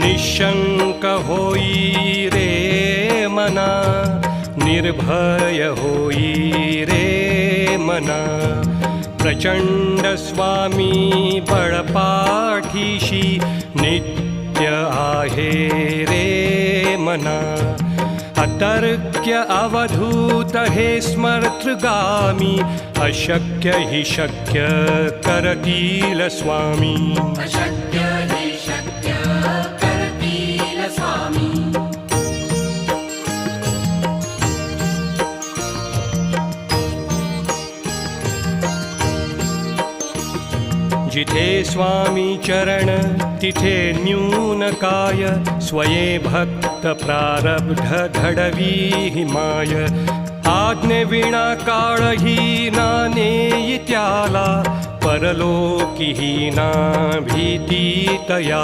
निशंक होई रे मना, निर्भय होई रे मना. प्रचंड स्वामी बळपाठीशी नित्य आहे रे मना. अतर्क्य अवधूत हे स्मर्तृगामी, अशक्य हि शक्य करतील स्वामी. अशक्य हि शक्य करतील स्वामी. जिथे स्वामी चरण तिथे न्यून काय, स्वये भक्त प्रारब्ध घडवी हिमाय. आज्ञे विना काळही ना नेई त्याला, परलोकी ही ना भीती तया.